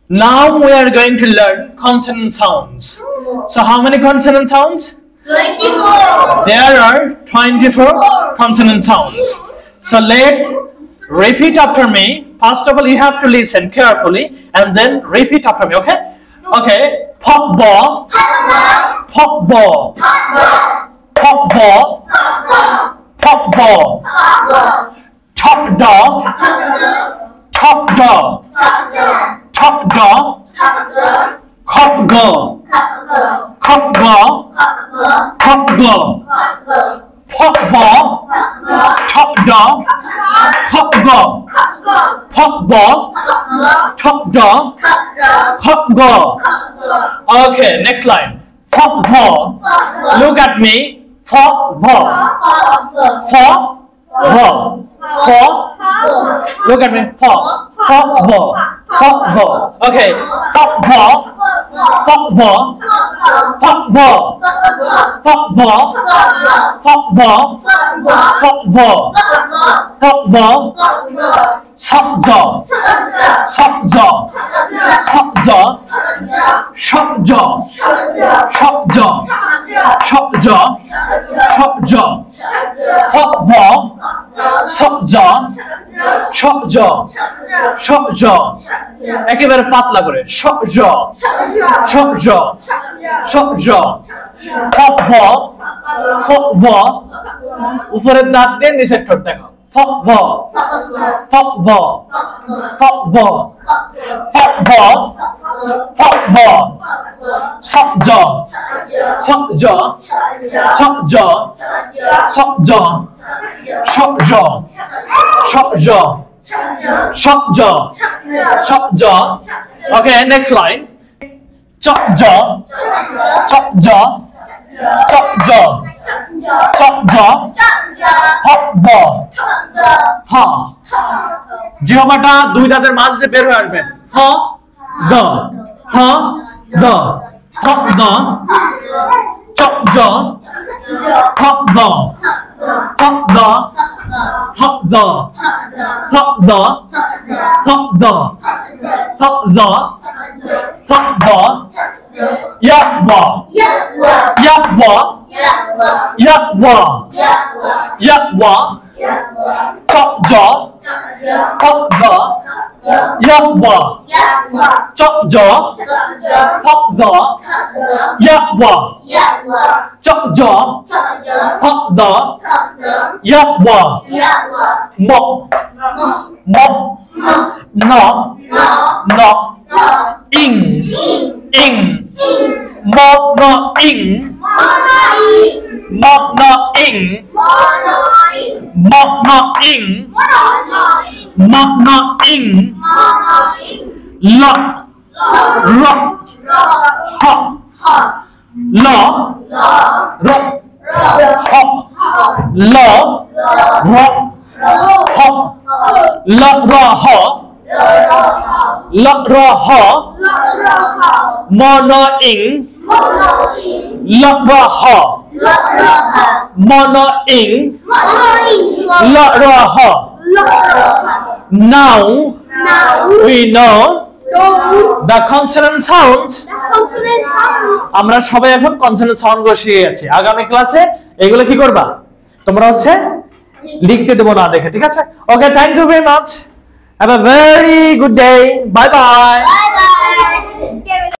Now we are going to learn consonant sounds. So how many consonant sounds? 24. There are 24 consonant sounds. So let's repeat after me. First of all, you have to listen carefully and then repeat after me, okay? Okay. Pop ball. Pop ball. Pop ball. Pop ball. Top dog. Top dog. Top dog. Cop girl. Cop girl. Cop girl. Pop ball. Top dog. Cop girl. Pop ball. Top dog. Cop girl. Okay, next line. Pop ball. Look at me. Pop ball. Pop ball. Pop. Look at me. Pop. Pop ball. Pop ball. Okay. Pop ball. Pop ball. Pop ball. Pop ball. Pop ball. Pop ball. Pop ball. Sop jaw. Sop jaw. Sop jaw. Shop jaw. Shop jaw. Shop jaw. Shop jaw. Pop ball. Sop jaw. Shop jaw. Shop jaw. একেবারে পাতলা করে shop jaw. Shop jaw. Shop jaw. Pop ball. Pop ball. উপরের দাঁত দিয়ে নিচের ঠোঁট দেখো Pop ball. Pop ball. Pop ball. Pop ball. Pop ball. Sop jaw. Sop jaw. Sop jaw. Sop jaw. Shop jaw. Shop jaw. Shop jaw. Shop jaw. Okay, next line. Chop jaw. Chop jaw. Chop jaw. Chop jaw. Pop ball. Ha. জিহ্বাটা দুই দাঁতের মাঝ দিয়ে বের হয়ে আসবে হ দ হ দ থপ দ chop জ থপ দ থপ দ থপ দ থপ দ থপ দ থপ দ থপ দ ইয়াক ব ইয়াক ব ইয়াক ব ইয়াক ব chop jaw, pop the, yak wa, chop jaw, pop the, yak wa, chop jaw, pop the, yak wa, mop, mop, knock, knock, ing, mop no ing, mop no ing. Mop no ing. Mop no ing. Lock. Rock. Hop. Law. Rock. Hop. Law. Rock. Hop. Lock. Hop. Lock. Hop. Mono ing. Lock. Hop. Mono ing. La ra ha. Now we know the consonant sounds. আমরা সবাই এখন consonant sound গুলো শিখে গেছি আগামী ক্লাসে এগুলো কি করবা তোমরা হচ্ছে লিখতে দেব না দেখে ঠিক আছে okay thank you very much have a very good day bye by